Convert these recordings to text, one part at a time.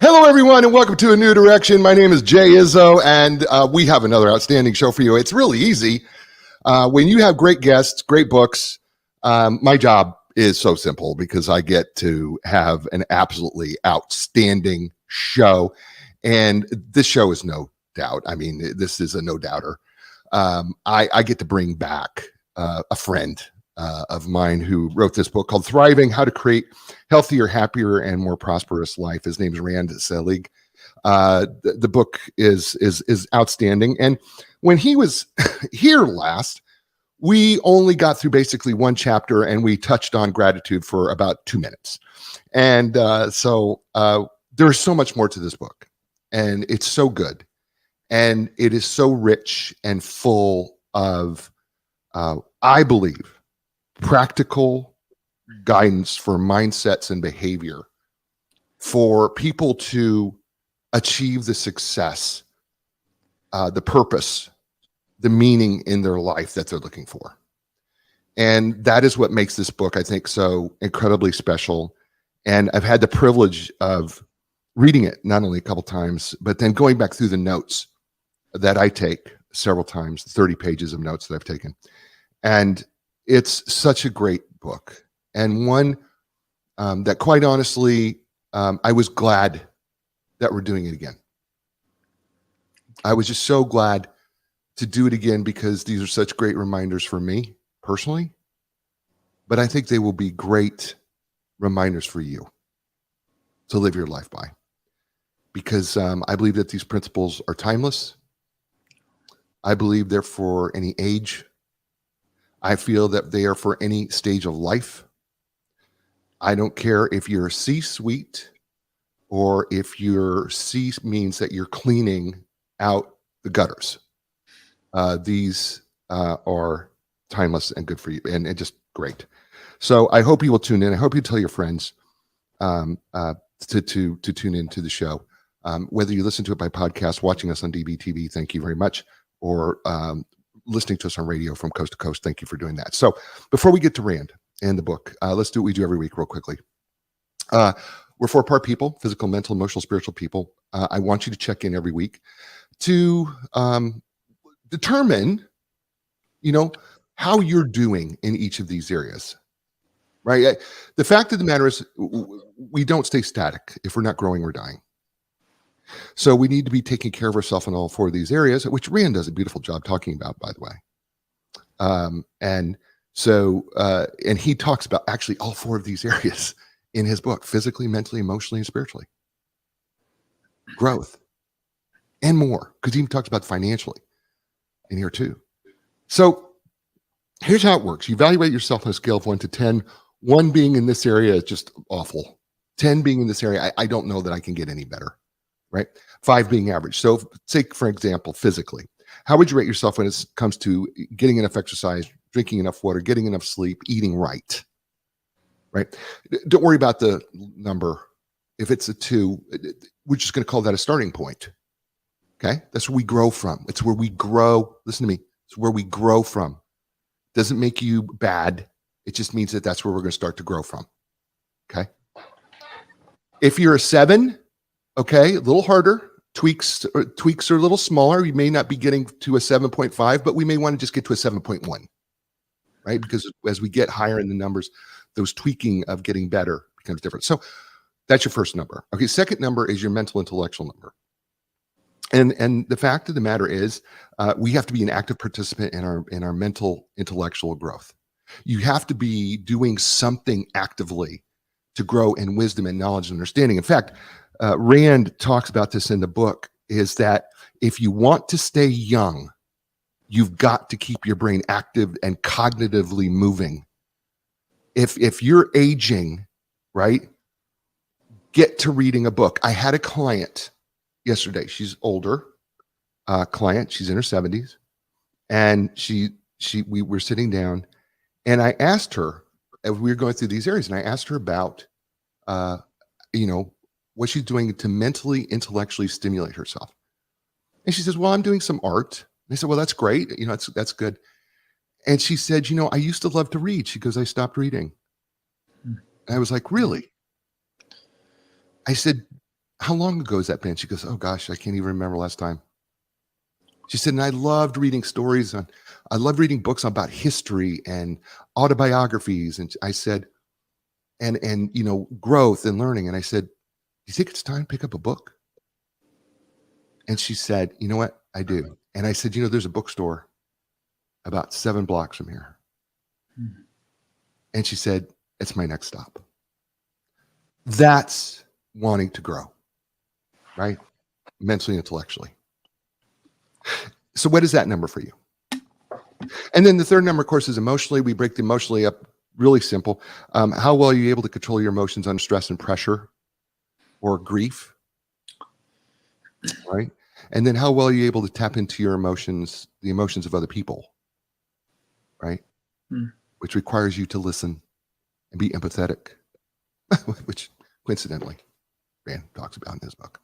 Hello, everyone, and welcome to A New Direction. My name is Jay Izzo, and we have another outstanding show for you. It's really easy. When you have great guests, great books, my job is so simple because I get to have an absolutely outstanding show. And this show is no doubt. I mean, this is a no doubter. I get to bring back a friend of mine who wrote this book called Thriving: How to Create Healthier, Happier, and More Prosperous Life. His name is Rand Selig. The book is outstanding. And when he was here last, we only got through basically one chapter, and we touched on gratitude for about 2 minutes. And so there's so much more to this book, and it's so good, and it is so rich and full of, I believe, practical guidance for mindsets and behavior for people to achieve the success, the purpose, the meaning in their life that they're looking for. And that is what makes this book, I think, so incredibly special. And I've had the privilege of reading it not only a couple times, but then going back through the notes that I take several times, 30 pages of notes that I've taken. And it's such a great book, and one that, quite honestly, I was glad that we're doing it again. I was just so glad to do it again because these are such great reminders for me personally, but I think they will be great reminders for you to live your life by, because I believe that these principles are timeless. I believe they're for any age. I feel that they are for any stage of life. I don't care if you're C-suite or if your C means that you're cleaning out the gutters. These are timeless and good for you, and just great. So I hope you will tune in. I hope you tell your friends to tune into the show. Whether you listen to it by podcast, watching us on DBTV, thank you very much, or listening to us on radio from coast to coast, thank you for doing that. So before we get to Rand and the book, let's do what we do every week real quickly. We're four-part people: physical, mental, emotional, spiritual people. I want you to check in every week to determine, how you're doing in each of these areas, right? The fact of the matter is we don't stay static. If we're not growing, we're dying. So we need to be taking care of ourselves in all four of these areas, which Rand does a beautiful job talking about, by the way. And he talks about actually all four of these areas in his book: physically, mentally, emotionally, and spiritually. Growth and more, because he even talks about financially in here too. So here's how it works. You evaluate yourself on a scale of 1 to 10. 1 being in this area is just awful. 10 being in this area, I don't know that I can get any better. Right? 5 being average. So say, for example, physically, how would you rate yourself when it comes to getting enough exercise, drinking enough water, getting enough sleep, eating right? Right? Don't worry about the number. If it's a 2, we're just going to call that a starting point. Okay? That's where we grow from. It's where we grow. Listen to me. It's where we grow from. Doesn't make you bad. It just means that that's where we're going to start to grow from. Okay? If you're a 7, okay, a little harder. Tweaks are a little smaller. We may not be getting to a 7.5, but we may want to just get to a 7.1, right? Because as we get higher in the numbers, those tweaking of getting better becomes different. So that's your first number. Okay, second number is your mental intellectual number. And the fact of the matter is, we have to be an active participant in our mental intellectual growth. You have to be doing something actively to grow in wisdom and knowledge and understanding. In fact, Rand talks about this in the book, is that if you want to stay young, you've got to keep your brain active and cognitively moving. If you're aging, right, get to reading a book. I had a client yesterday. She's older client. She's in her 70s. And we were sitting down, and I asked her, as we were going through these areas, and I asked her about, what she's doing to mentally, intellectually stimulate herself. And she says, well, I'm doing some art. And I said, well, that's great. That's good. And she said, I used to love to read. She goes, I stopped reading. And I was like, really? I said, how long ago has that been? She goes, oh gosh, I can't even remember last time. She said, and I loved reading I loved reading books about history and autobiographies. And I said, and growth and learning. And I said, do you think it's time to pick up a book? And she said, you know what? I do. And I said, there's a bookstore about 7 blocks from here. Hmm. And she said, it's my next stop. That's wanting to grow, right? Mentally, intellectually. So what is that number for you? And then the third number, of course, is emotionally. We break the emotionally up really simple. How well are you able to control your emotions under stress and pressure or grief, right? And then how well are you able to tap into your emotions, the emotions of other people, right? Which requires you to listen and be empathetic, which coincidentally Rand talks about in his book.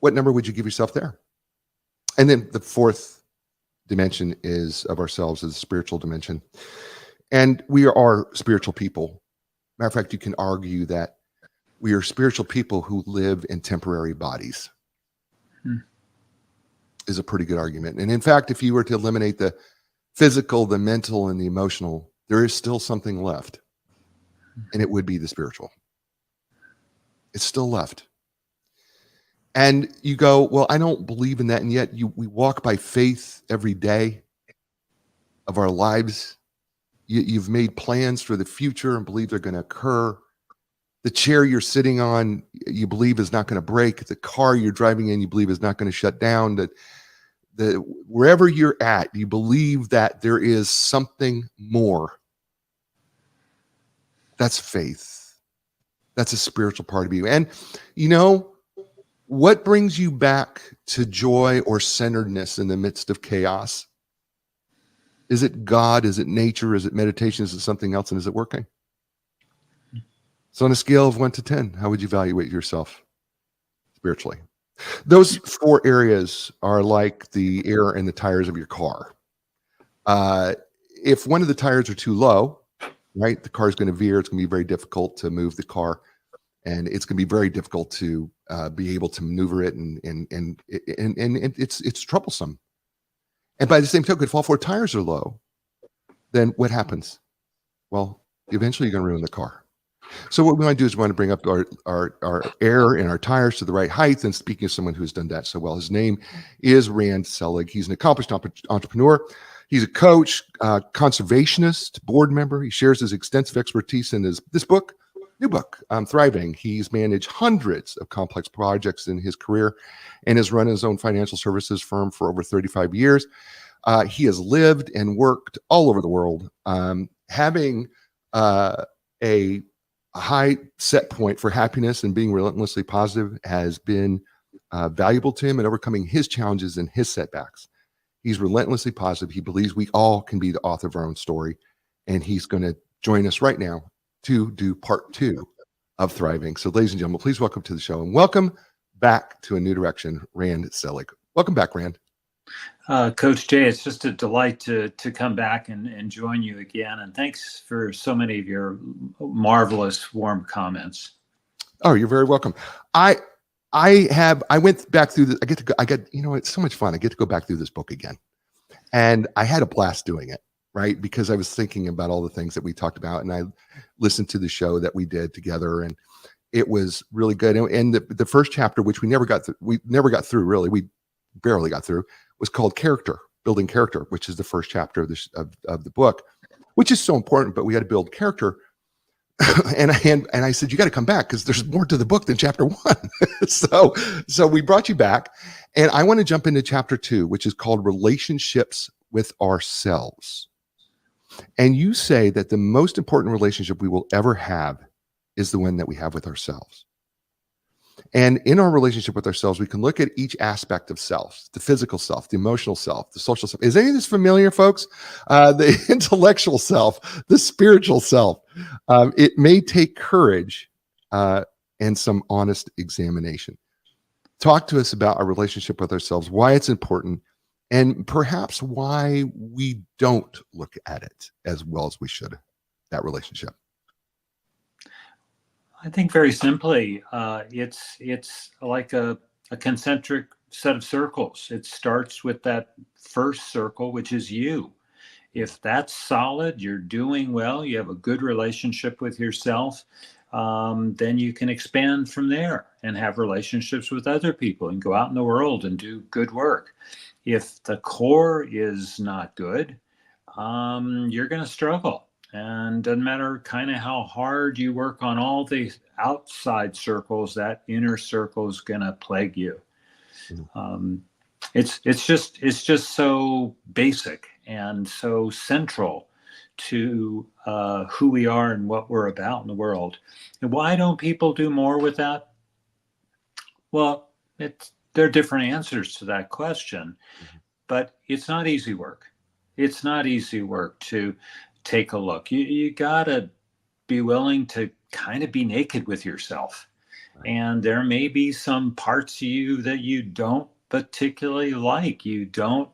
What number would you give yourself there? And then the fourth dimension of ourselves is the spiritual dimension. And we are spiritual people. Matter of fact, you can argue that we are spiritual people who live in temporary bodies. Is a pretty good argument. And in fact, if you were to eliminate the physical, the mental, and the emotional, there is still something left. And it would be the spiritual. It's still left. And you go, well, I don't believe in that. And yet we walk by faith every day of our lives. You've made plans for the future and believe they're going to occur. The chair you're sitting on, you believe is not going to break. The car you're driving in, you believe is not going to shut down. That wherever you're at, you believe that there is something more. That's faith. That's a spiritual part of you. And what brings you back to joy or centeredness in the midst of chaos? Is it God? Is it nature? Is it meditation? Is it something else? And is it working? So on a scale of 1 to 10, how would you evaluate yourself spiritually? Those 4 areas are like the air in the tires of your car. If one of the tires are too low, right, the car is going to veer. It's going to be very difficult to move the car, and it's going to be very difficult to be able to maneuver it, and it's troublesome. And by the same token, if all 4 tires are low, then what happens? Well, eventually you're going to ruin the car. So what we want to do is we want to bring up our air and our tires to the right height. And speaking of someone who's done that so well, his name is Rand Selig. He's an accomplished entrepreneur. He's a coach, conservationist, board member. He shares his extensive expertise in this new book, Thriving. He's managed hundreds of complex projects in his career and has run his own financial services firm for over 35 years. He has lived and worked all over the world, having a high set point for happiness and being relentlessly positive has been valuable to him in overcoming his challenges and his setbacks. He's relentlessly positive. He believes we all can be the author of our own story. And he's going to join us right now to do part 2 of Thriving. So ladies and gentlemen, please welcome to the show and welcome back to A New Direction, Rand Selig. Welcome back, Rand. Coach Jay, it's just a delight to come back and join you again. And thanks for so many of your marvelous, warm comments. Oh, you're very welcome. I went back through this. It's so much fun. I get to go back through this book again. And I had a blast doing it, right? Because I was thinking about all the things that we talked about, and I listened to the show that we did together, and it was really good. And the first chapter, which we never got through, really, we barely got through, was called Building Character, which is the first chapter of the book, which is so important, but we had to build character. and I said, you got to come back because there's more to the book than chapter 1. So we brought you back, and I want to jump into chapter 2, which is called Relationships with Ourselves. And you say that the most important relationship we will ever have is the one that we have with ourselves. And in our relationship with ourselves, we can look at each aspect of self, the physical self, the emotional self, the social self. Is any of this familiar, folks? The intellectual self, the spiritual self. It may take courage and some honest examination. Talk to us about our relationship with ourselves, why it's important, and perhaps why we don't look at it as well as we should, that relationship. I think very simply, it's like a concentric set of circles. It starts with that first circle, which is you. If that's solid, you're doing well, you have a good relationship with yourself, then you can expand from there and have relationships with other people and go out in the world and do good work. If the core is not good, you're going to struggle. And doesn't matter kind of how hard you work on all the outside circles, that inner circle is going to plague you. Um, it's just so basic and so central to who we are and what we're about in the world. And why don't people do more with that? Well, there are different answers to that question, but it's not easy work. It's not easy work to take a look. You gotta be willing to kind of be naked with yourself. And there may be some parts of you that you don't particularly like. You don't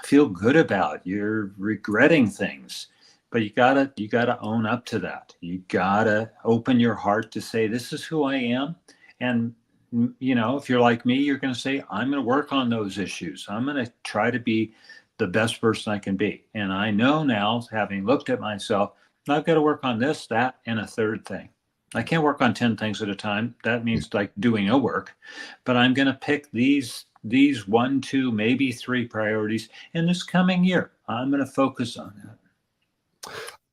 feel good about. You're regretting things, but you gotta own up to that. You gotta open your heart to say, "This is who I am," and if you're like me, you're going to say, "I'm going to work on those issues. I'm going to try to be the best person I can be." And I know now, having looked at myself, I've got to work on this, that, and a third thing. I can't work on 10 things at a time. That means like doing no work. But I'm going to pick these one, two, maybe three priorities in this coming year. I'm going to focus on that.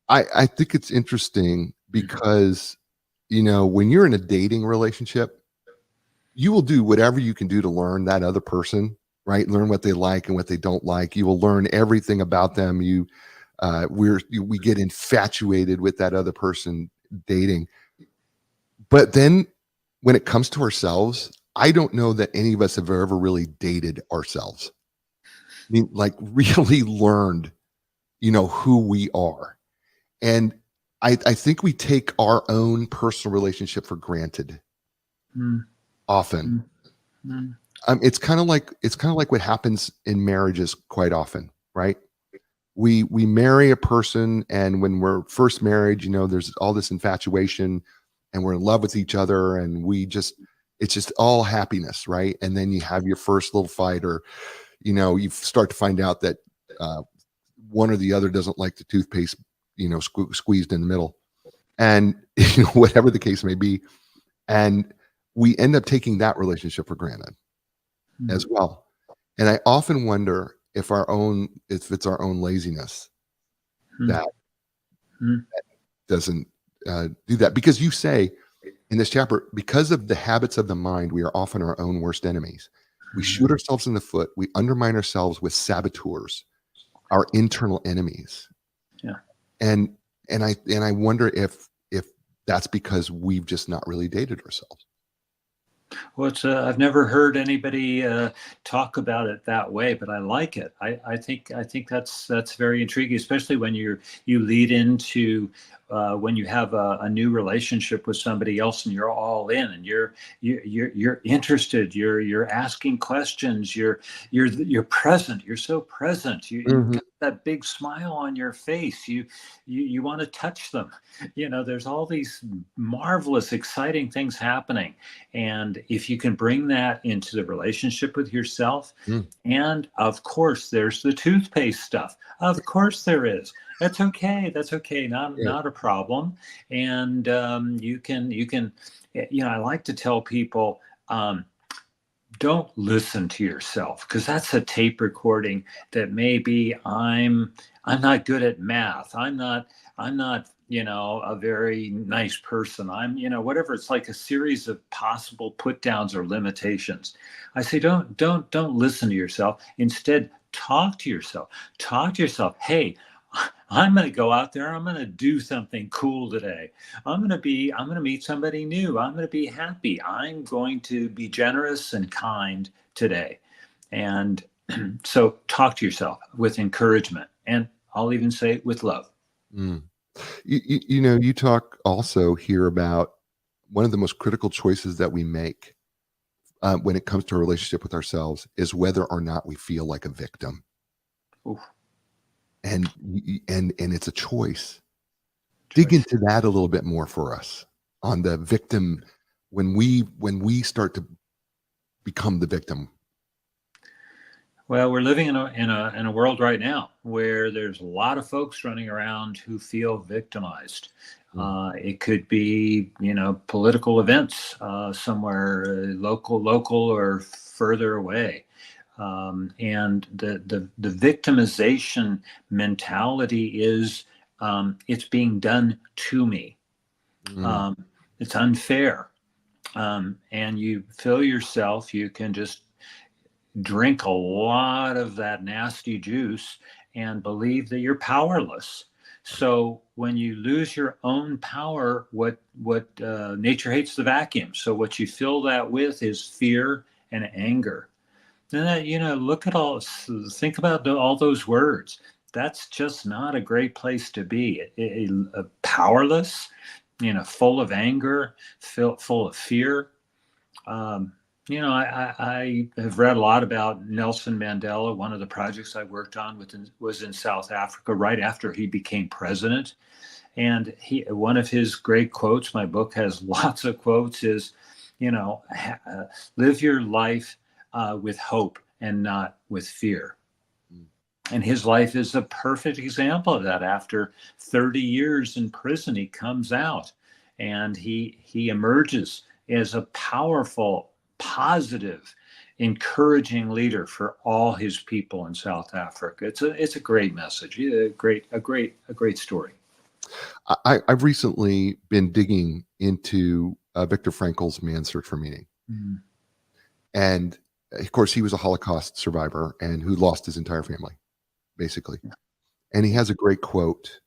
I think it's interesting because, when you're in a dating relationship, you will do whatever you can do to learn that other person, right? Learn what they like and what they don't like. You will learn everything about them. We get infatuated with that other person dating. But then when it comes to ourselves, I don't know that any of us have ever really dated ourselves. I mean, like really learned, who we are. And I think we take our own personal relationship for granted often. It's kind of like what happens in marriages quite often, right? We marry a person, and when we're first married, there's all this infatuation, and we're in love with each other, and it's just all happiness, right? And then you have your first little fight, or you start to find out that one or the other doesn't like the toothpaste, squeezed in the middle, and whatever the case may be, and we end up taking that relationship for granted as well. And I often wonder if it's our own laziness that doesn't do that. Because you say in this chapter, because of the habits of the mind, we are often our own worst enemies. We shoot ourselves in the foot. We undermine ourselves with saboteurs, our internal enemies. Yeah. And I wonder if that's because we've just not really dated ourselves. Well, I've never heard anybody talk about it that way, but I like it. I think that's very intriguing, especially when you lead into when you have a new relationship with somebody else and you're all in and you're interested. You're asking questions. You're present. You're so present. You've got that big smile on your face. You want to touch them. There's all these marvelous, exciting things happening. And if you can bring that into the relationship with yourself, and of course, there's the toothpaste stuff. Of course there is. That's okay. That's okay. Not a problem. And you can, I like to tell people, don't listen to yourself, because that's a tape recording that maybe I'm not good at math. I'm not a very nice person. I'm whatever. It's like a series of possible put downs or limitations. I say don't listen to yourself. Instead, talk to yourself. Hey, I'm going to go out there. I'm going to do something cool today. I'm going to meet somebody new. I'm going to be happy. I'm going to be generous and kind today. And so talk to yourself with encouragement, and I'll even say with love. You talk also here about one of the most critical choices that we make when it comes to a relationship with ourselves is whether or not we feel like a victim. Oof. And it's a choice. Dig into that a little bit more for us on the victim when we start to become the victim. Well, we're living in a world right now where there's a lot of folks running around who feel victimized. It could be, political events somewhere local or further away. And the victimization mentality is it's being done to me. It's unfair. And you feel yourself, you can just drink a lot of that nasty juice and believe that you're powerless. So when you lose your own power, what nature hates the vacuum. So what you fill that with is fear and anger. And that, look at think about all those words. That's just not a great place to be. Powerless, full of anger, full of fear. I have read a lot about Nelson Mandela. One of the projects I worked on was in South Africa right after he became president. And one of his great quotes, my book has lots of quotes, is, live your life with hope and not with fear. And his life is a perfect example of that. After 30 years in prison, he comes out and he emerges as a powerful, positive, encouraging leader for all his people in South Africa. It's a great message, a great story. I've recently been digging into Viktor Frankl's Man's Search for Meaning. And of course, he was a Holocaust survivor and who lost his entire family, basically. And he has a great quote,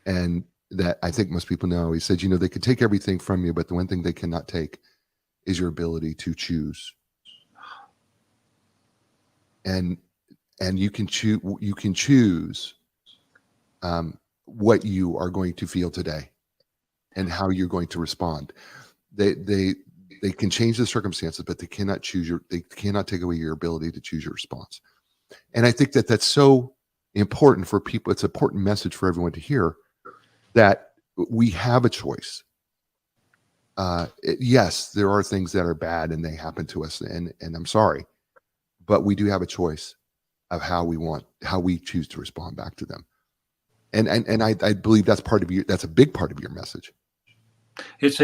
and that I think most people know. He said, they could take everything from you, but the one thing they cannot take is your ability to choose. And you can choose what you are going to feel today and how you're going to respond. They can change the circumstances, but they cannot take away your ability to choose your response. And I think that that's so important for people. It's an important message for everyone to hear that we have a choice. Yes, there are things that are bad and they happen to us, and I'm sorry, but we do have a choice of how we choose to respond back to them. And I believe that's a big part of your message. It's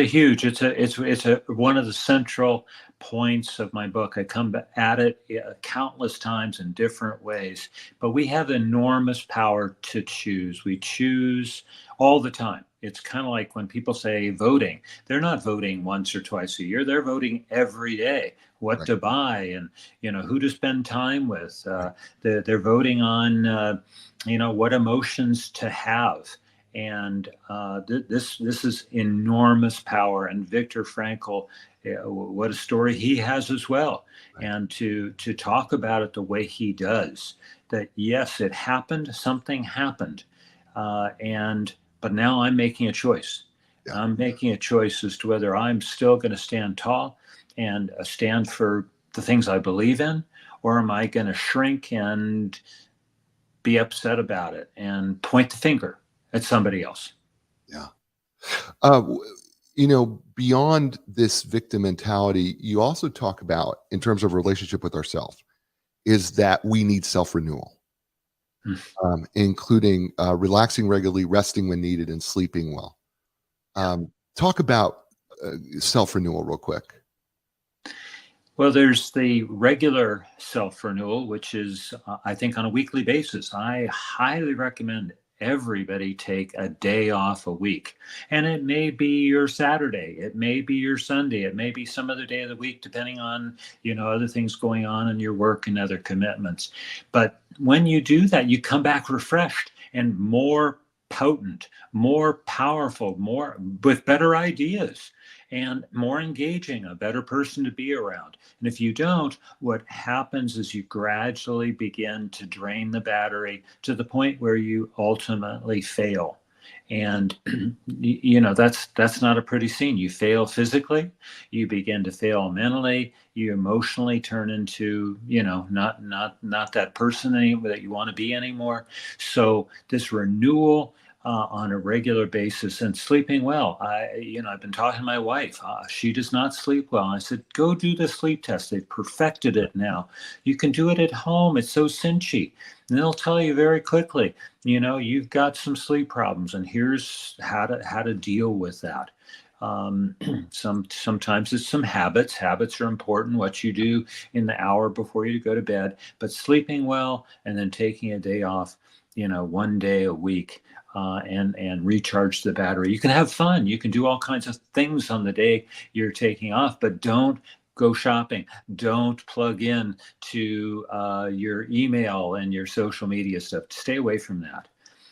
one of the central points of my book. I come at it countless times in different ways, but we have enormous power to choose. We choose all the time. It's kind of like when people say voting, they're not voting once or twice a year. They're voting every day, what to buy and, who to spend time with. They're voting on, what emotions to have. And this is enormous power. And Viktor Frankl, what a story he has as well. Right. And to talk about it the way he does, that yes, it happened, something happened, but now I'm making a choice. Yeah. I'm making a choice as to whether I'm still going to stand tall and stand for the things I believe in, or am I going to shrink and be upset about it and point the finger at somebody else. Yeah. Beyond this victim mentality, you also talk about, in terms of relationship with ourselves, is that we need self-renewal, including relaxing regularly, resting when needed, and sleeping well. Talk about self-renewal real quick. Well, there's the regular self-renewal, which is, I think, on a weekly basis. I highly recommend everybody take a day off a week. And it may be your Saturday, it may be your Sunday, it may be some other day of the week, depending on, other things going on in your work and other commitments. But when you do that, you come back refreshed and more potent, more powerful, more with better ideas and more engaging, a better person to be around. And if you don't, what happens is you gradually begin to drain the battery to the point where you ultimately fail. And that's not a pretty scene. You fail physically, you begin to fail mentally, you emotionally turn into, not that person that you want to be anymore. So this renewal on a regular basis and sleeping well. I've been talking to my wife. She does not sleep well. I said, go do the sleep test. They've perfected it now. You can do it at home. It's so cinchy. And they'll tell you very quickly, you've got some sleep problems, and here's how to deal with that. Sometimes it's some habits. Habits are important, what you do in the hour before you go to bed, but sleeping well and then taking a day off, one day a week, and recharge the battery. You can have fun. You can do all kinds of things on the day you're taking off, but don't go shopping. Don't plug in to your email and your social media stuff. Stay away from that.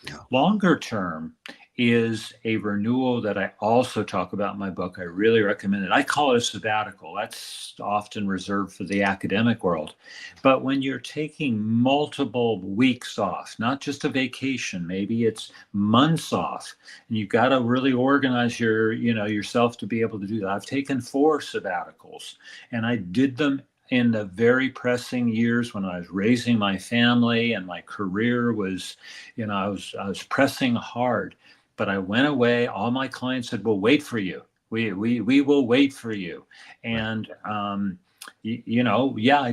Yeah. Longer term is a renewal that I also talk about in my book. I really recommend it. I call it a sabbatical. That's often reserved for the academic world. But when you're taking multiple weeks off, not just a vacation, maybe it's months off, and you've got to really organize yourself to be able to do that. I've taken 4 sabbaticals, and I did them in the very pressing years when I was raising my family and my career was, I was pressing hard. But I went away. All my clients said, "We'll wait for you. We will wait for you." And I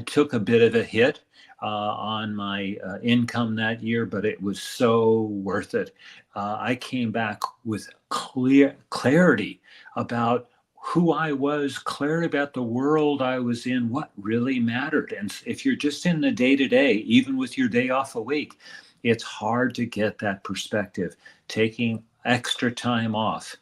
took a bit of a hit on my income that year, but it was so worth it. I came back with clarity about who I was, clarity about the world I was in, what really mattered. And if you're just in the day-to-day, even with your day off a week, it's hard to get that perspective. Taking extra time off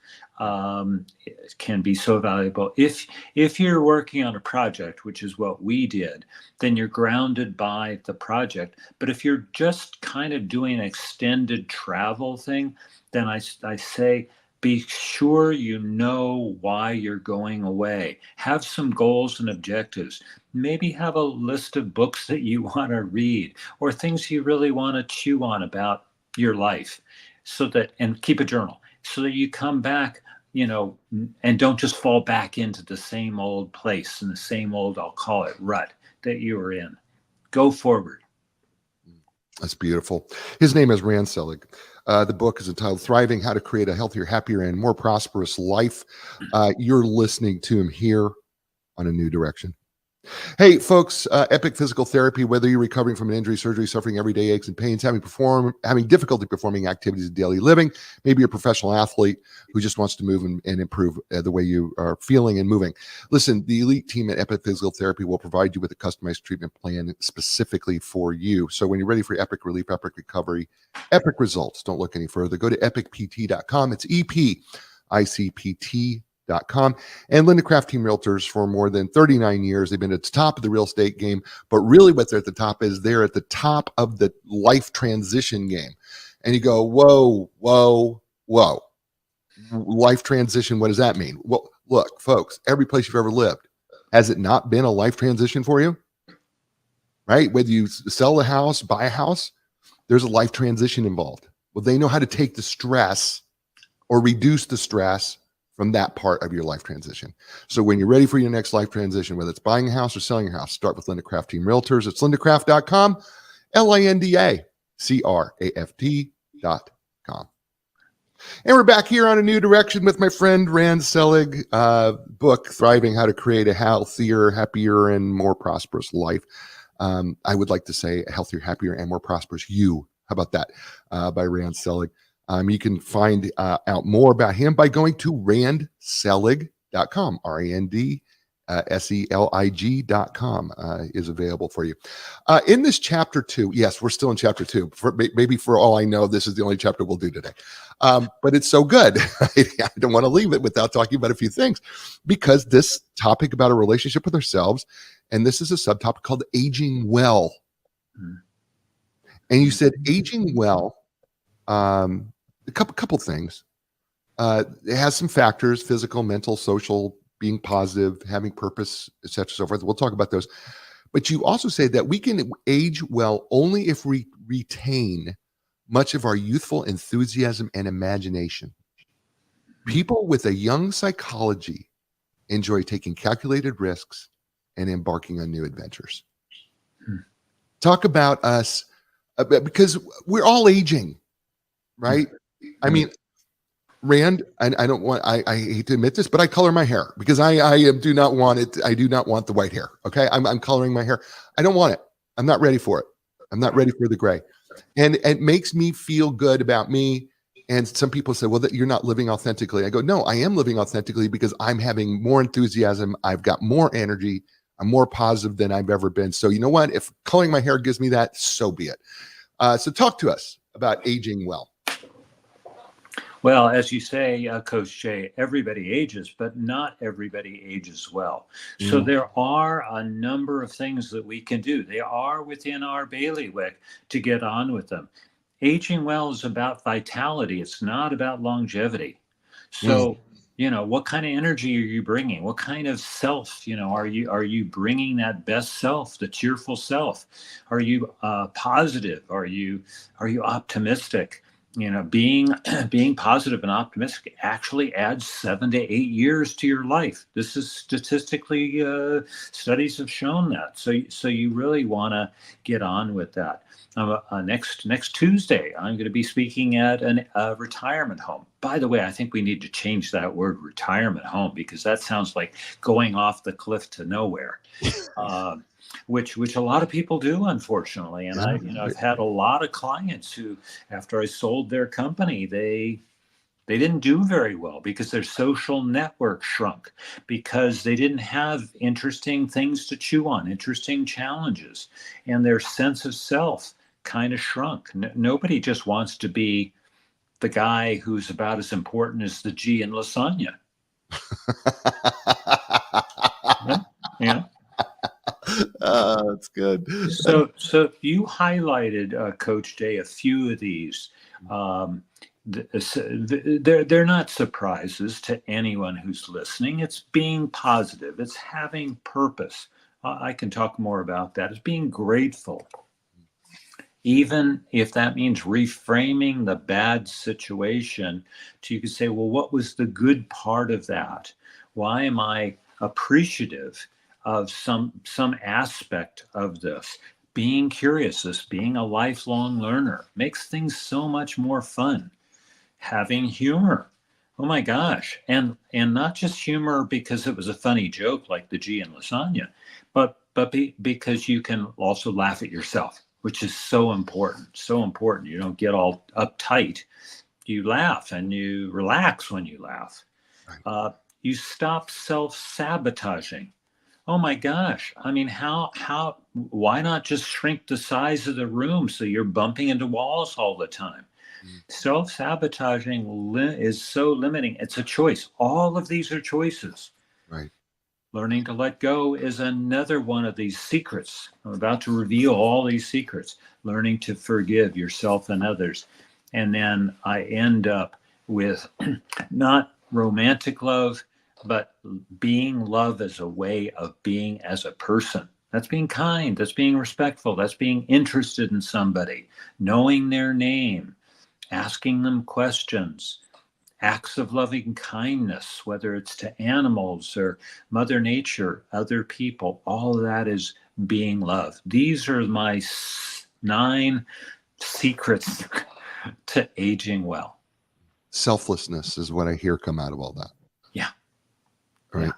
can be so valuable. If you're working on a project, which is what we did, then you're grounded by the project. But if you're just kind of doing an extended travel thing, then I say, be sure you know why you're going away. Have some goals and objectives. Maybe have a list of books that you want to read or things you really want to chew on about your life, and keep a journal so that you come back, and don't just fall back into the same old place and the same old, I'll call it, rut that you were in. Go forward. That's beautiful. His name is Rand Selig. The book is entitled Thriving: How to Create a Healthier, Happier, and More Prosperous Life. You're listening to him here on A New Direction. Hey, folks, Epic Physical Therapy, whether you're recovering from an injury, surgery, suffering everyday aches and pains, having difficulty performing activities of daily living, maybe you're a professional athlete who just wants to move and improve the way you are feeling and moving. Listen, the elite team at Epic Physical Therapy will provide you with a customized treatment plan specifically for you. So when you're ready for epic relief, epic recovery, epic results, don't look any further. Go to epicpt.com. It's EPICPT.com. And Linda Craft Team Realtors for more than 39 years. They've been at the top of the real estate game, but really what they're at the top is they're at the top of the life transition game. And you go, whoa. Life transition, what does that mean? Well, look, folks, every place you've ever lived, has it not been a life transition for you? Right? Whether you sell a house, buy a house, there's a life transition involved. Well, they know how to take the stress or reduce the stress from that part of your life transition. So when you're ready for your next life transition, whether it's buying a house or selling your house, start with Linda Craft Team Realtors. It's lindacraft.com, LINDACRAFT.com. And we're back here on A New Direction with my friend Rand Selig, book, Thriving: How to Create a Healthier, Happier, and More Prosperous Life. I would like to say a healthier, happier, and more prosperous you. How about that? By Rand Selig. You can find out more about him by going to randselig.com. RANDSELIG.com is available for you. In this chapter 2, yes, we're still in chapter 2. Maybe for all I know, this is the only chapter we'll do today. But it's so good. I don't want to leave it without talking about a few things, because this topic about a relationship with ourselves, and this is a subtopic called aging well. And you said aging well, a couple things. It has some factors: physical, mental, social, being positive, having purpose, etc., so forth. We'll talk about those. But you also say that we can age well only if we retain much of our youthful enthusiasm and imagination. People with a young psychology enjoy taking calculated risks and embarking on new adventures. Talk about us, because we're all aging, right? I mean, Rand, I don't want, I hate to admit this, but I color my hair because do not want it. I do not want the white hair. Okay. I'm coloring my hair. I don't want it. I'm not ready for it. I'm not ready for the gray. And it makes me feel good about me. And some people say, well, that you're not living authentically. I go, no, I am living authentically because I'm having more enthusiasm. I've got more energy. I'm more positive than I've ever been. So you know what? If coloring my hair gives me that, so be it. So talk to us about aging well. Well, as you say, Coach Jay, everybody ages, but not everybody ages well. So there are a number of things that we can do. They are within our bailiwick to get on with them. Aging well is about vitality. It's not about longevity. So, what kind of energy are you bringing? What kind of self, are you bringing that best self, the cheerful self? Are you positive? Are you optimistic? Being positive and optimistic actually adds 7 to 8 years to your life. This is statistically, studies have shown that. So you really want to get on with that. Next Tuesday, I'm going to be speaking at a retirement home. By the way, I think we need to change that word retirement home because that sounds like going off the cliff to nowhere. Which a lot of people do, unfortunately. And I've had a lot of clients who, after I sold their company, they didn't do very well because their social network shrunk, because they didn't have interesting things to chew on, interesting challenges, and their sense of self kind of shrunk. Nobody just wants to be the guy who's about as important as the G in lasagna. Yeah. That's good. So you highlighted, Coach Day, a few of these. They're not surprises to anyone who's listening. It's being positive. It's having purpose. I can talk more about that. It's being grateful. Even if that means reframing the bad situation, you could say, well, what was the good part of that? Why am I appreciative of some aspect of this? Being curious, this being a lifelong learner makes things so much more fun. Having humor. Oh my gosh. And not just humor because it was a funny joke like the G in lasagna, but because you can also laugh at yourself, which is so important. So important. You don't get all uptight. You laugh and you relax when you laugh. You stop self-sabotaging. Oh my gosh. I mean, why not just shrink the size of the room so you're bumping into walls all the time? Self-sabotaging is so limiting. It's a choice. All of these are choices. Right. Learning to let go is another one of these secrets. I'm about to reveal all these secrets. Learning to forgive yourself and others. And then I end up with not romantic love, but being love as a way of being as a person. That's being kind. That's being respectful. That's being interested in somebody, knowing their name, asking them questions, acts of loving kindness, whether it's to animals or Mother Nature, other people. All of that is being love. These are my 9 secrets to aging well. Selflessness is what I hear come out of all that. Yeah. Right.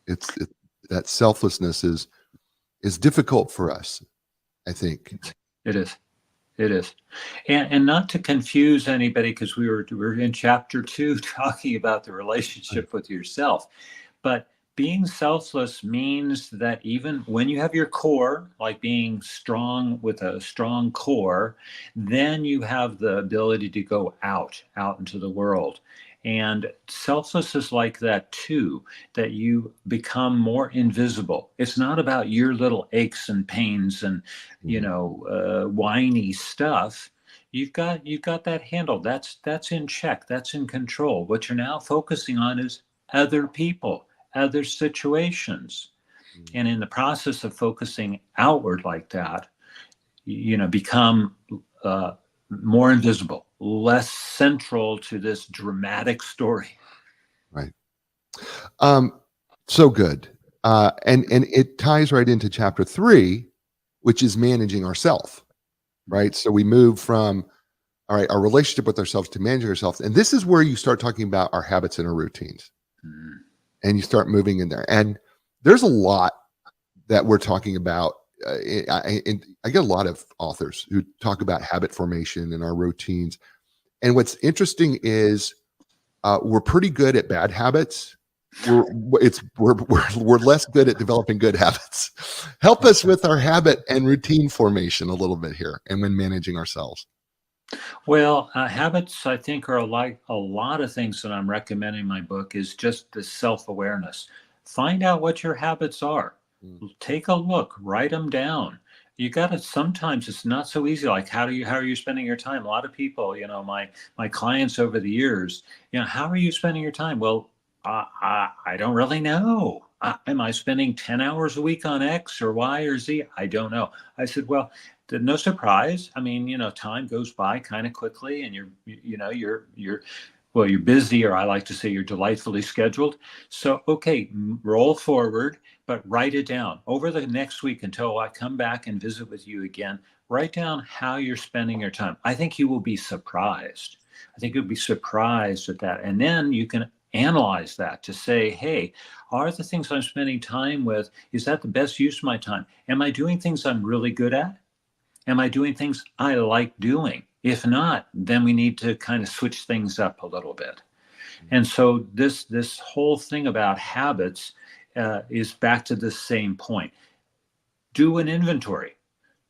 Yeah. That selflessness is difficult for us, I think. It is. It is. And not to confuse anybody, because we're in chapter 2 talking about the relationship with yourself. But being selfless means that even when you have your core, like being strong with a strong core, then you have the ability to go out into the world. And selfless is like that too, that you become more invisible. It's not about your little aches and pains and, whiny stuff. You've got that handled. That's in check. That's in control. What you're now focusing on is other people, other situations. And in the process of focusing outward like that, become more invisible, less central to this dramatic story. Right. So good. And it ties right into chapter 3, which is managing ourself. Right. So we move from All right, our relationship with ourselves to manage ourselves. And this is where you start talking about our habits and our routines. Mm. And you start moving in there. And there's a lot that we're talking about. I get a lot of authors who talk about habit formation and our routines. And what's interesting is we're pretty good at bad habits. We're less good at developing good habits. Help us with our habit and routine formation a little bit here, and when managing ourselves. Well, habits, I think, are like a lot of things that I'm recommending in my book is just the self-awareness. Find out what your habits are. Mm. Take a look, write them down. You got to, sometimes it's not so easy. Like, how are you spending your time? A lot of people, my clients over the years, how are you spending your time? Well, I don't really know. Am I spending 10 hours a week on X or Y or Z? I don't know. I said, well, no surprise. I mean, time goes by kind of quickly, and you're busy, or I like to say you're delightfully scheduled. So, okay, roll forward, but write it down over the next week until I come back and visit with you again. Write down how you're spending your time. I think you will be surprised. I think you'll be surprised at that. And then you can analyze that to say, hey, are the things I'm spending time with, is that the best use of my time? Am I doing things I'm really good at? Am I doing things I like doing? If not, then we need to kind of switch things up a little bit. And so this whole thing about habits is back to the same point. Do an inventory.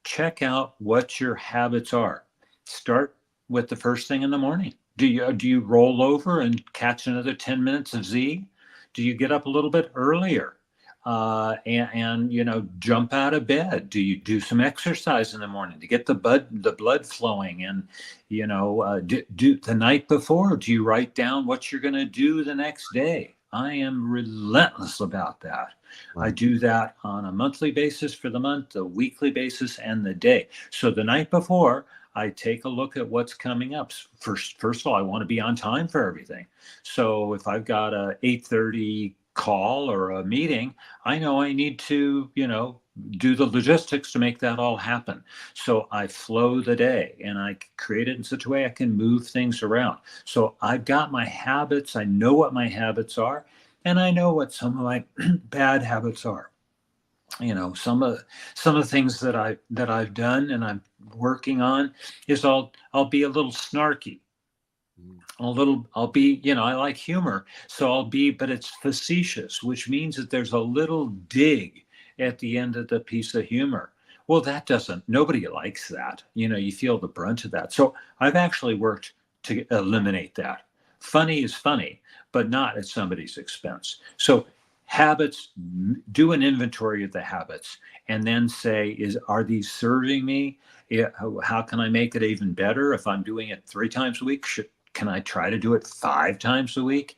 Check out what your habits are. Start with the first thing in the morning. Do you roll over and catch another 10 minutes of Z? Do you get up a little bit earlier and jump out of bed? Do you do some exercise in the morning to get the blood flowing? And do the night before, do you write down what you're going to do the next day? I am relentless about that. I Wow. do that on a monthly basis for the month, the weekly basis, and the day. So the night before, I take a look at what's coming up. First of all, I want to be on time for everything. So if I've got a 8:30 call or a meeting, I know I need to, do the logistics to make that all happen. So I flow the day and I create it in such a way I can move things around. So I've got my habits. I know what my habits are, and I know what some of my bad habits are. Some of the things that I've done and I'm working on is I'll be a little snarky. I'll be, I like humor. So but it's facetious, which means that there's a little dig at the end of the piece of humor. Well, nobody likes that. You feel the brunt of that. So I've actually worked to eliminate that. Funny is funny, but not at somebody's expense. So habits, do an inventory of the habits and then say, are these serving me? How can I make it even better? If I'm doing it 3 times a week, can I try to do it 5 times a week?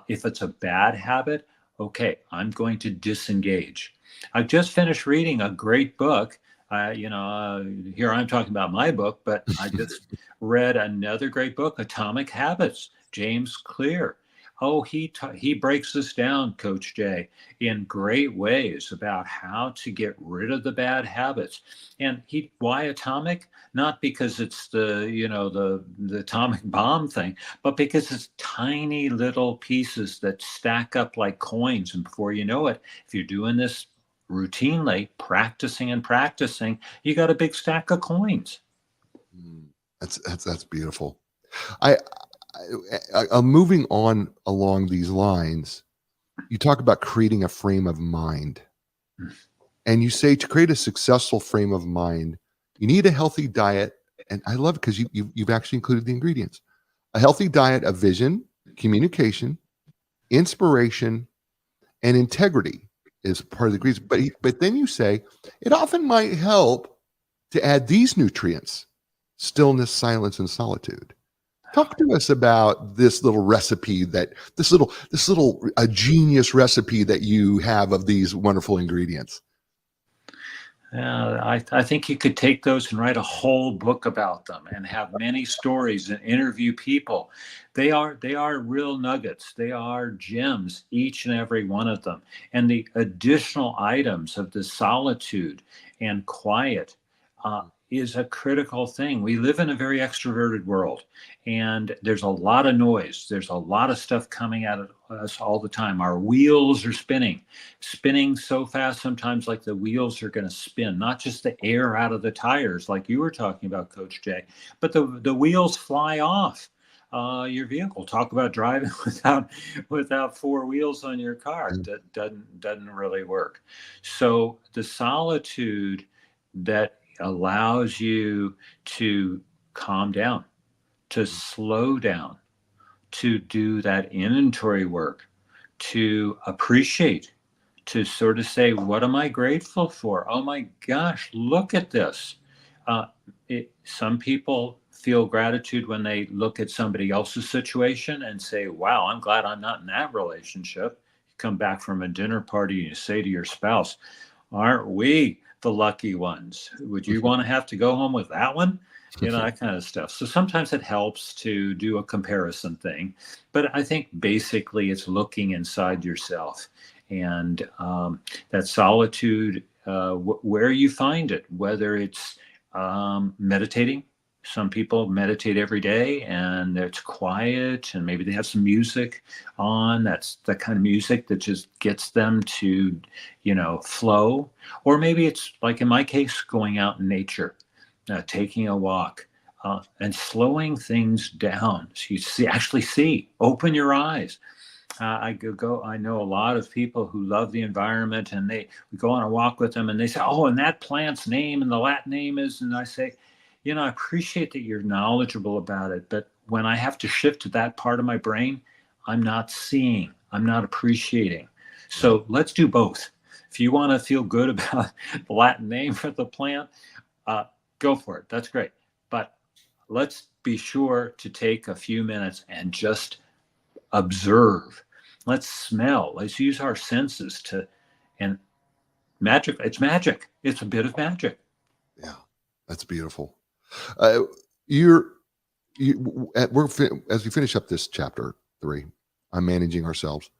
If it's a bad habit, okay, I'm going to disengage. I've just finished reading a great book. Here I'm talking about my book, but I just read another great book, Atomic Habits, James Clear. Oh, he breaks this down, Coach Jay, in great ways about how to get rid of the bad habits. And why atomic? Not because it's the atomic bomb thing, but because it's tiny little pieces that stack up like coins. And before you know it, if you're doing this routinely, practicing and practicing, you got a big stack of coins. That's beautiful. I, I'm moving on along these lines. You talk about creating a frame of mind, and you say to create a successful frame of mind, you need a healthy diet. And I love it because you've actually included the ingredients: a healthy diet of vision, communication, inspiration, and integrity is part of the ingredients. But then you say it often might help to add these nutrients: stillness, silence, and solitude. Talk to us about this little recipe this little a genius recipe that you have of these wonderful ingredients. I think you could take those and write a whole book about them and have many stories and interview people. They are real nuggets. They are gems, each and every one of them. And the additional items of the solitude and quiet, is a critical thing. We live in a very extroverted world, and there's a lot of noise. There's a lot of stuff coming at us all the time. Our wheels are spinning so fast sometimes like the wheels are going to spin, not just the air out of the tires like you were talking about, Coach Jay, but the wheels fly off your vehicle. Talk about driving without four wheels on your car. That doesn't really work. So the solitude that allows you to calm down, to slow down, to do that inventory work, to appreciate, to sort of say, what am I grateful for? Oh my gosh, look at this. Some people feel gratitude when they look at somebody else's situation and say, wow, I'm glad I'm not in that relationship. You come back from a dinner party and you say to your spouse, aren't we the lucky ones? Would you want to have to go home with that one? That kind of stuff. So sometimes it helps to do a comparison thing. But I think basically it's looking inside yourself, and that solitude, where you find it, whether it's meditating. Some people meditate every day and it's quiet, and maybe they have some music on. That's the kind of music that just gets them to, flow. Or maybe it's like in my case, going out in nature, taking a walk, and slowing things down. So you actually see, open your eyes. I know a lot of people who love the environment, and we go on a walk with them and they say, oh, and that plant's name and the Latin name is, and I say, I appreciate that you're knowledgeable about it, but when I have to shift to that part of my brain, I'm not seeing, I'm not appreciating. So let's do both. If you want to feel good about the Latin name for the plant, go for it. That's great. But let's be sure to take a few minutes and just observe. Let's smell. Let's use our senses and magic. It's magic. It's a bit of magic. Yeah, that's beautiful. As we finish up this chapter 3 on managing ourselves,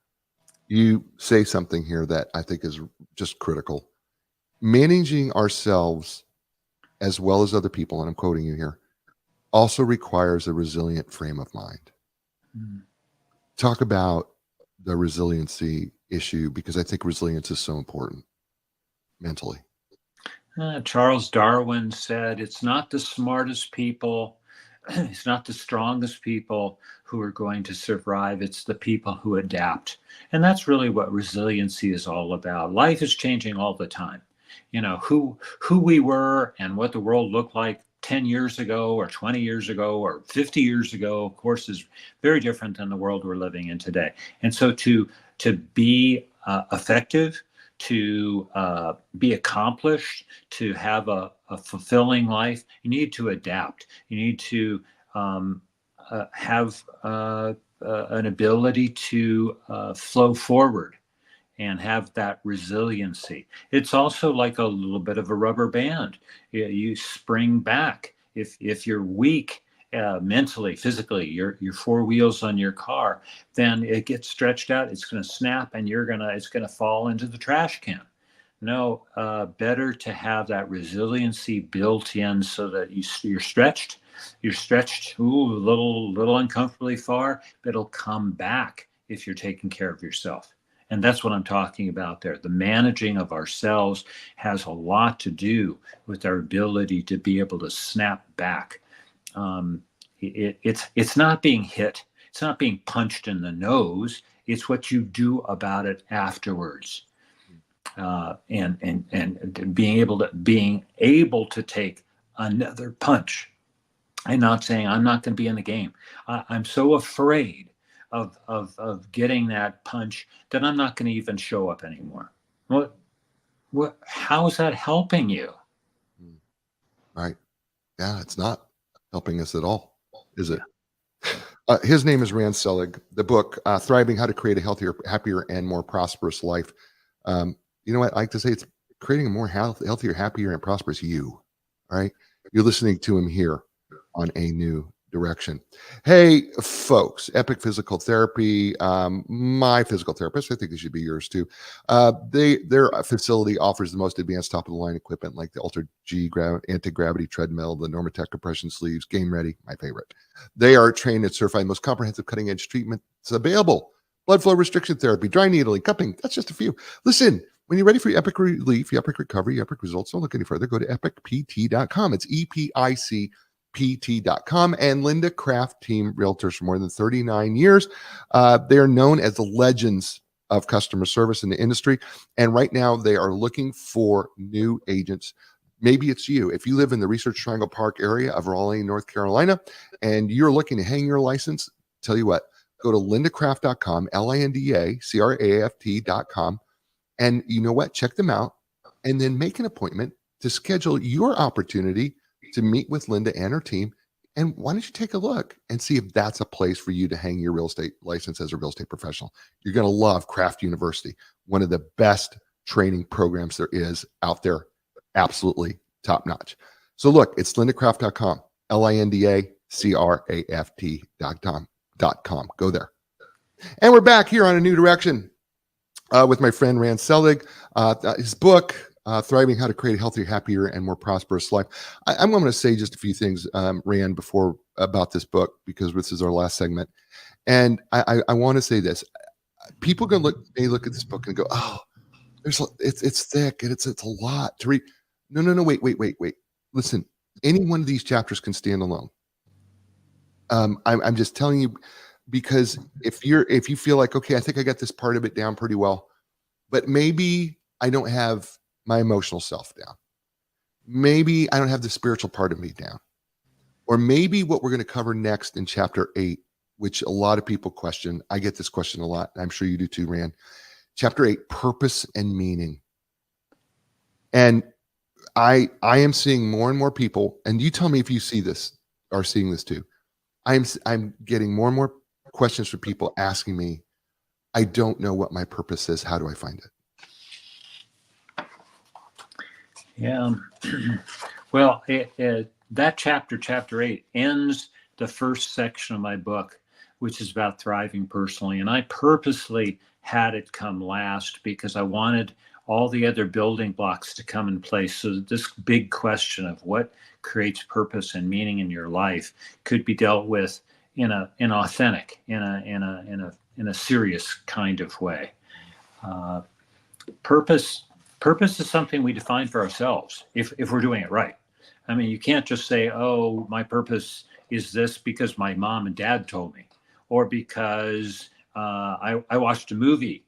you say something here that I think is just critical. Managing ourselves as well as other people, and I'm quoting you here, also requires a resilient frame of mind. Mm. Talk about the resiliency issue, because I think resilience is so important mentally. Charles Darwin said, it's not the smartest people, it's not the strongest people who are going to survive, it's the people who adapt. And that's really what resiliency is all about. Life is changing all the time. Who we were and what the world looked like 10 years ago or 20 years ago or 50 years ago, of course, is very different than the world we're living in today. And so to be effective, to be accomplished, to have a fulfilling life, you need to adapt. You need to have an ability to flow forward and have that resiliency. It's also like a little bit of a rubber band. You spring back. If you're weak mentally, physically, your four wheels on your car, then it gets stretched out. It's going to snap, and it's going to fall into the trash can. No, better to have that resiliency built in so that you're stretched. You're stretched a little uncomfortably far, but it'll come back if you're taking care of yourself. And that's what I'm talking about there. The managing of ourselves has a lot to do with our ability to be able to snap back. It's not being hit. It's not being punched in the nose. It's what you do about it afterwards. And being able to take another punch and not saying, I'm not going to be in the game. I'm so afraid of getting that punch that I'm not going to even show up anymore. How is that helping you? Right. Yeah, it's not helping us at all, is it? His name is Rand Selig. The book, Thriving: How to Create a Healthier, Happier, and More Prosperous Life. You know what? I like to say it's creating a more healthier, happier, and prosperous you. All right. You're listening to him here on A New direction. Hey, folks, Epic Physical Therapy, my physical therapist, I think it should be yours too. Their facility offers the most advanced top of the line equipment like the Ultra G anti-gravity treadmill, the Normatec compression sleeves, Game Ready, my favorite. They are trained and certified most comprehensive cutting edge treatment. It's available. Blood flow restriction therapy, dry needling, cupping. That's just a few. Listen, when you're ready for your epic relief, your epic recovery, your epic results, don't look any further. Go to epicpt.com. It's EPIC pt.com. And Linda Craft Team Realtors for more than 39 years. They are known as the legends of customer service in the industry. And right now they are looking for new agents. Maybe it's you. If you live in the Research Triangle Park area of Raleigh, North Carolina, and you're looking to hang your license, tell you what, go to lindacraft.com, LINDACRAFT.com. And you know what? Check them out and then make an appointment to schedule your opportunity to meet with Linda and her team. And why don't you take a look and see if that's a place for you to hang your real estate license as a real estate professional? You're going to love Craft University, one of the best training programs there is out there. Absolutely top notch. So look, it's lindacraft.com, LINDACRAFT.com. Go there. And we're back here on A New Direction with my friend Rand Selig. His book, Thriving: How to Create a Healthier, Happier, and More Prosperous Life. I'm going to say just a few things, Rand, before about this book, because this is our last segment. And I want to say this: people may look at this book and go, "Oh, it's thick and it's a lot to read." No, wait. Listen, any one of these chapters can stand alone. I'm just telling you, because if you feel like, okay, I think I got this part of it down pretty well, but maybe I don't have my emotional self down. Maybe I don't have the spiritual part of me down. Or maybe what we're going to cover next in chapter 8, which a lot of people question. I get this question a lot. I'm sure you do too, Rand. Chapter 8, purpose and meaning. And I am seeing more and more people, and you tell me if you see this or seeing this too. I'm getting more and more questions from people asking me, I don't know what my purpose is. How do I find it? Yeah. Well, that chapter 8, ends the first section of my book, which is about thriving personally. And I purposely had it come last because I wanted all the other building blocks to come in place so that this big question of what creates purpose and meaning in your life could be dealt with in a serious kind of way. Purpose is something we define for ourselves if we're doing it right. I mean, you can't just say, oh, my purpose is this because my mom and dad told me, or because I watched a movie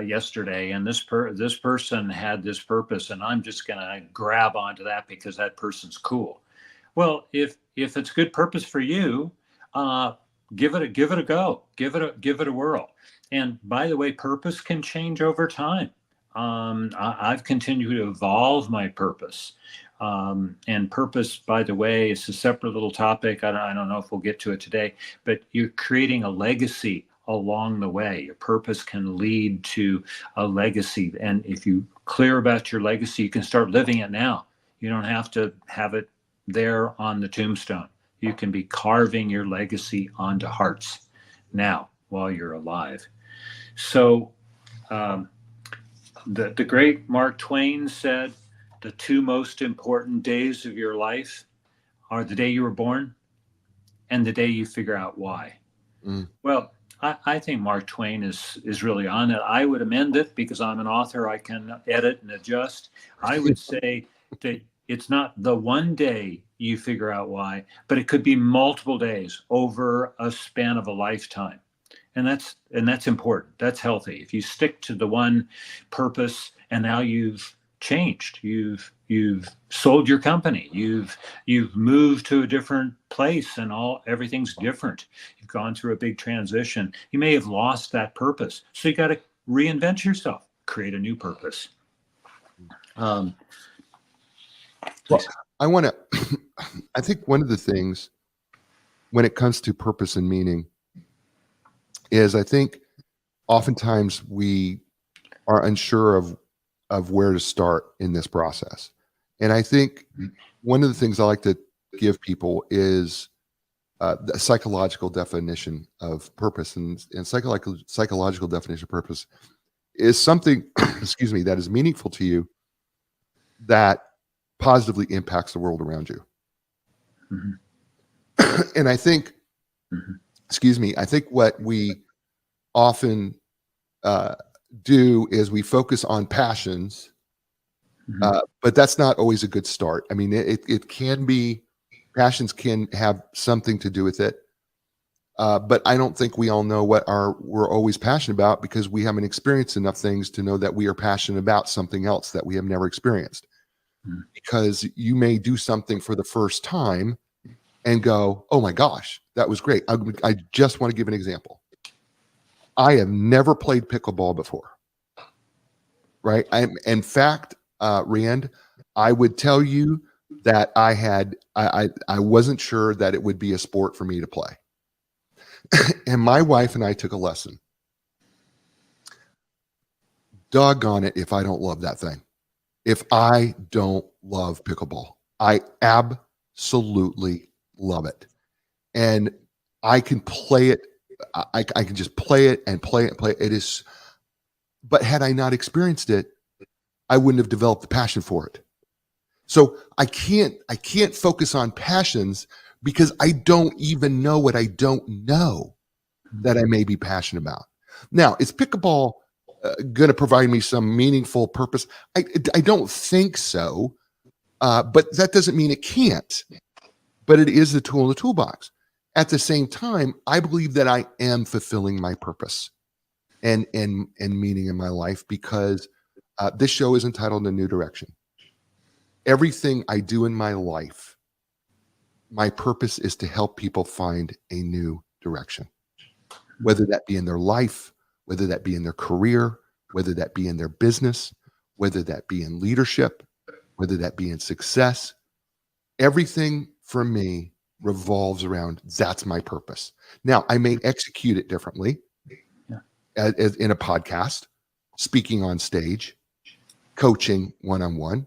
yesterday and this person had this purpose and I'm just going to grab onto that because that person's cool. Well, if it's good purpose for you, give it a go, give it a whirl. And by the way, purpose can change over time. I've continued to evolve my purpose. And purpose, by the way, is a separate little topic. I don't know if we'll get to it today, but you're creating a legacy along the way. Your purpose can lead to a legacy. And if you're clear about your legacy, you can start living it now. You don't have to have it there on the tombstone. You can be carving your legacy onto hearts now while you're alive. So, the great Mark Twain said, the 2 most important days of your life are the day you were born and the day you figure out why. Well, I think Mark Twain is really on it. I would amend it because I'm an author. I can edit and adjust. I would say that it's not the one day you figure out why, but it could be multiple days over a span of a lifetime. And that's important. That's healthy. If you stick to the one purpose and now you've changed, you've sold your company, you've moved to a different place and everything's different. You've gone through a big transition. You may have lost that purpose. So you got to reinvent yourself, create a new purpose. Well, I think one of the things when it comes to purpose and meaning is I think oftentimes we are unsure of where to start in this process. And I think one of the things I like to give people is the psychological definition of purpose, and psychological definition of purpose is something, excuse me, that is meaningful to you, that positively impacts the world around you. Mhm. And I think, Mhm. excuse me, I think what we often do is we focus on passions, Mhm. but that's not always a good start. I mean, it can be, passions can have something to do with it. But I don't think we all know what we're always passionate about, because we haven't experienced enough things to know that we are passionate about something else that we have never experienced. Mhm. Because you may do something for the first time and go, "Oh my gosh, that was great." I just want to give an example. I have never played pickleball before, right? In fact, Rand, I would tell you that I wasn't sure that it would be a sport for me to play. And my wife and I took a lesson. Doggone it if I don't love that thing. If I don't love pickleball, I absolutely love it. And I can play it. I can just play it and play it and play it. It is, but had I not experienced it, I wouldn't have developed the passion for it. So I can't focus on passions, because I don't even know what I don't know that I may be passionate about. Now, is pickleball going to provide me some meaningful purpose? I don't think so, but that doesn't mean it can't. But it is a tool in the toolbox. At the same time, I believe that I am fulfilling my purpose and meaning in my life, because this show is entitled A New Direction. Everything I do in my life, my purpose is to help people find a new direction, whether that be in their life, whether that be in their career, whether that be in their business, whether that be in leadership, whether that be in success. Everything for me revolves around, that's my purpose. Now, I may execute it differently, Yeah. as in a podcast, speaking on stage, coaching one-on-one,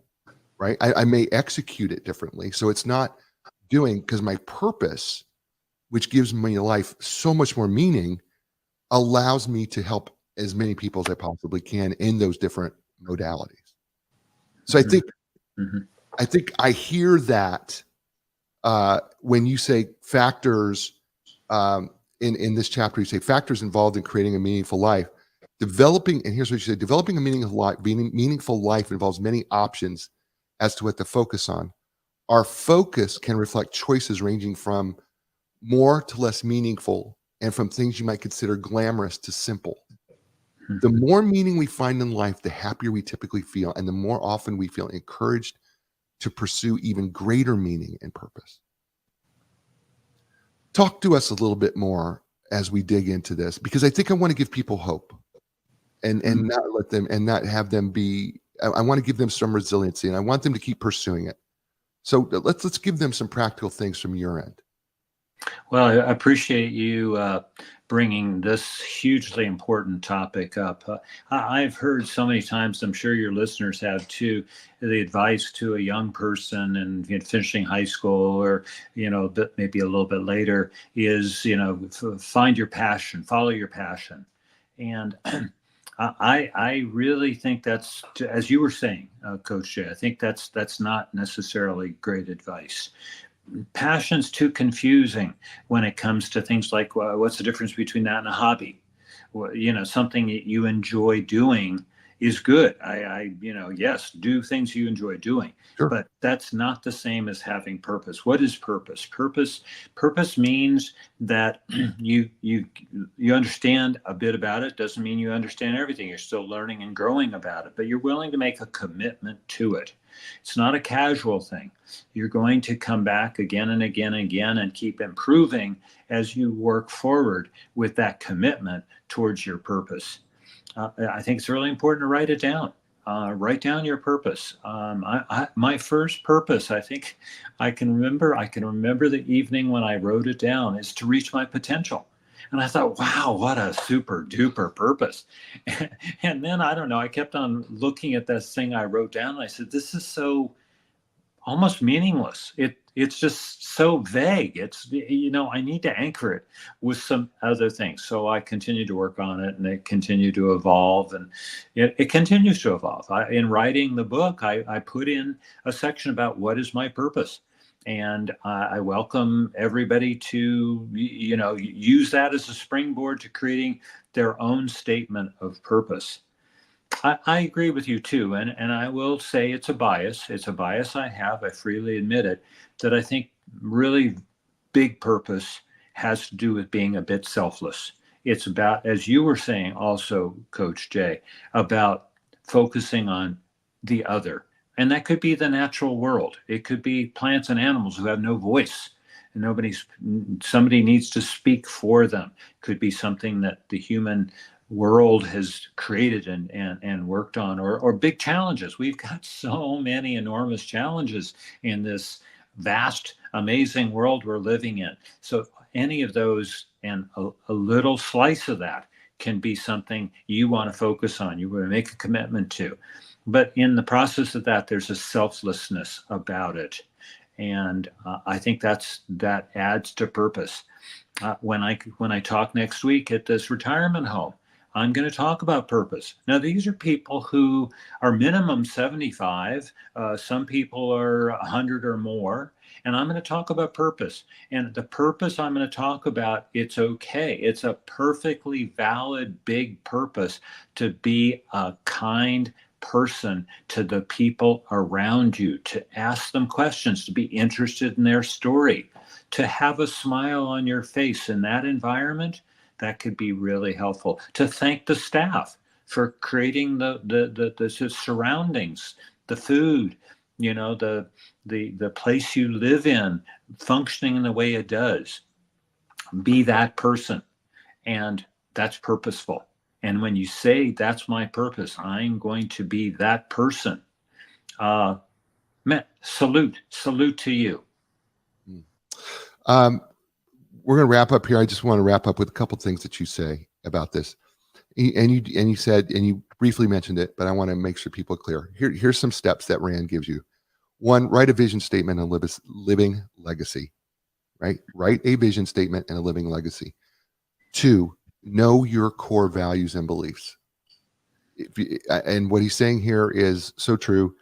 right? I may execute it differently. So it's not doing, because my purpose, which gives my life so much more meaning, allows me to help as many people as I possibly can in those different modalities. So I Mhm. think Mhm. I hear that when you say factors, in this chapter, you say factors involved in creating a meaningful life. Developing, and here's what you say: developing a meaningful life involves many options as to what to focus on. Our focus can reflect choices ranging from more to less meaningful, and from things you might consider glamorous to simple. The Mhm. more meaning we find in life, the happier we typically feel, and the more often we feel encouraged to pursue even greater meaning and purpose. Talk to us a little bit more as we dig into this, because I think I want to give people hope, and Mhm. not let them, and not have them be. I want to give them some resiliency, and I want them to keep pursuing it. So let's give them some practical things from your end. Well, I appreciate you bringing this hugely important topic up. I've heard so many times, I'm sure your listeners have too, the advice to a young person and finishing high school, or maybe a little bit later, is find your passion, follow your passion, and I really think that's, as you were saying, Coach Jay. I think that's not necessarily great advice. Passion's too confusing when it comes to things like, what's the difference between that and a hobby? Well, something that you enjoy doing is good. Yes, do things you enjoy doing, Sure. but that's not the same as having purpose. What is purpose? Purpose means that you understand a bit about it. Doesn't mean you understand everything. You're still learning and growing about it, but you're willing to make a commitment to it. It's not a casual thing. You're going to come back again and again and again and keep improving as you work forward with that commitment towards your purpose. I think it's really important to write it down. Write down your purpose. My first purpose, I think I can remember. I can remember the evening when I wrote it down, is to reach my potential. And I thought, wow, what a super duper purpose. And then I don't know, I kept on looking at this thing I wrote down, and I said, this is so almost meaningless. it's just so vague. It's, I need to anchor it with some other things. So I continue to work on it, and it continue to evolve, and it continues to evolve. In writing the book, I put in a section about what is my purpose. And I welcome everybody to, use that as a springboard to creating their own statement of purpose. I agree with you too, and I will say it's a bias. It's a bias I have. I freely admit it. That I think really big purpose has to do with being a bit selfless. It's about, as you were saying, also, Coach Jay, about focusing on the other, and that could be the natural world. It could be plants and animals who have no voice. And somebody needs to speak for them. Could be something that the human world has created and worked on, or big challenges. We've got so many enormous challenges in this vast, amazing world we're living in. So any of those and a little slice of that can be something you want to focus on, you want to make a commitment to. But in the process of that, there's a selflessness about it. And I think that adds to purpose. When I talk next week at this retirement home, I'm going to talk about purpose. Now, these are people who are minimum 75. Some people are 100 or more. And I'm going to talk about purpose. And the purpose I'm going to talk about, it's okay. It's a perfectly valid, big purpose to be a kind person to the people around you, to ask them questions, to be interested in their story, to have a smile on your face in that environment. That could be really helpful. To thank the staff for creating the surroundings, the food, the place you live in, functioning in the way it does. Be that person, and that's purposeful. And when you say that's my purpose, I'm going to be that person. Salute to you. We're going to wrap up here. I just want to wrap up with a couple things that you say about this. And you said, and you briefly mentioned it, but I want to make sure people are clear. Here's some steps that Rand gives you. One, write a vision statement and living legacy, right? Write a vision statement and a living legacy. Two, know your core values and beliefs. And what he's saying here is so true.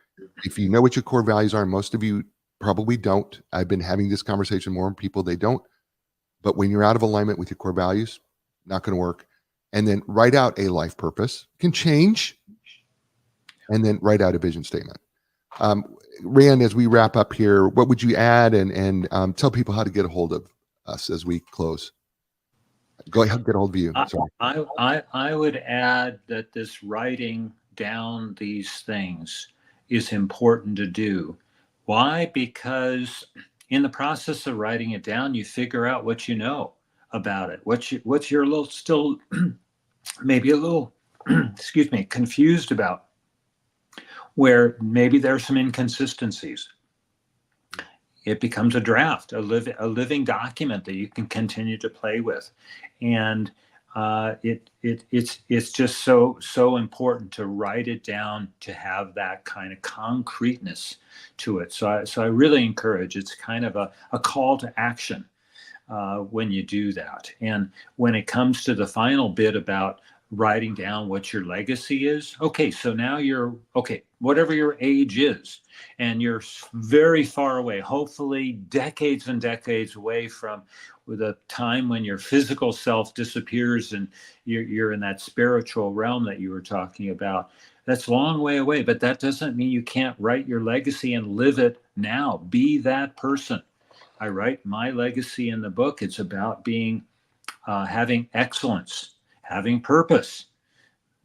If you know what your core values are, most of you probably don't. I've been having this conversation more with people, they don't. But when you're out of alignment with your core values, not going to work. And then write out a life purpose, can change, and then write out a vision statement. Rand, as we wrap up here, what would you add and tell people how to get a hold of us as we close? Go ahead, get a hold of you. Sorry. I would add that this writing down these things is important to do. Why? Because in the process of writing it down, you figure out what you know about it. What you're a little still, maybe a little, excuse me, confused about, where maybe there are some inconsistencies. It becomes a draft, a living document that you can continue to play with, and it's just so important to write it down, to have that kind of concreteness to it. So I really encourage. It's kind of a call to action when you do that. And when it comes to the final bit about writing down what your legacy is, okay, so now whatever your age is, and you're very far away, hopefully decades and decades away from the time when your physical self disappears and you're in that spiritual realm that you were talking about. That's a long way away, but that doesn't mean you can't write your legacy and live it now. Be that person. I write my legacy in the book. It's about having excellence, having purpose,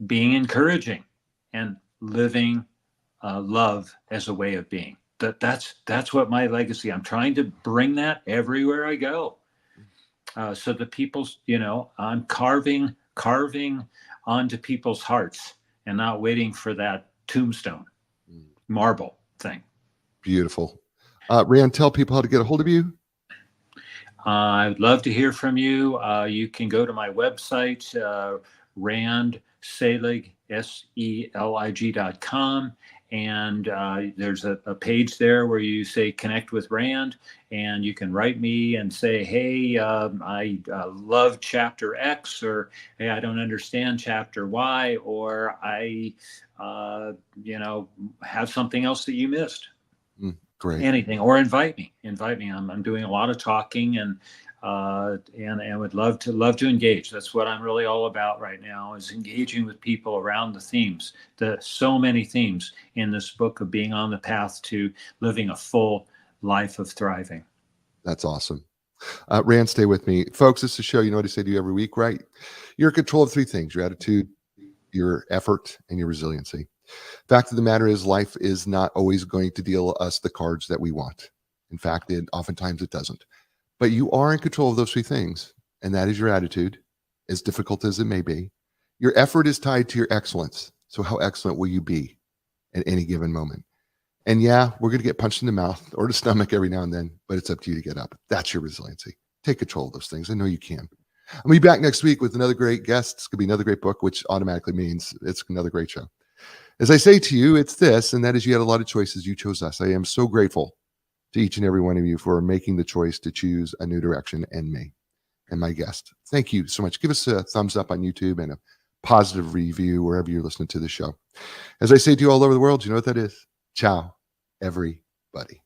being encouraging, and living love as a way of being. That's what my legacy. I'm trying to bring that everywhere I go. So the people's, I'm carving onto people's hearts and not waiting for that tombstone marble thing. Beautiful. Rand, tell people how to get a hold of you. I'd love to hear from you. You can go to my website, Rand Selig, SELIG.com. And there's a page there where you say connect with Rand, and you can write me and say, hey, I love chapter X, or hey, I don't understand chapter Y, or I, have something else that you missed. Great. Anything, or invite me. I'm doing a lot of talking, and would love to engage. That's what I'm really all about right now, is engaging with people around the themes, the so many themes in this book of being on the path to living a full life of thriving. That's awesome. Rand, stay with me. Folks, this is a show, you know what I say to you every week, right? You're in control of three things: your attitude, your effort, and your resiliency. Fact of the matter is, life is not always going to deal us the cards that we want. In fact, oftentimes it doesn't. But you are in control of those three things, and that is your attitude, as difficult as it may be. Your effort is tied to your excellence. So how excellent will you be at any given moment? And yeah, we're going to get punched in the mouth or the stomach every now and then, but it's up to you to get up. That's your resiliency. Take control of those things. I know you can. I'll be back next week with another great guest. It's going to be another great book, which automatically means it's another great show. As I say to you, it's this, and that is you had a lot of choices. You chose us. I am so grateful to each and every one of you for making the choice to choose a new direction and me and my guest. Thank you so much. Give us a thumbs up on YouTube and a positive review wherever you're listening to the show. As I say to you all over the world, you know what that is? Ciao, everybody.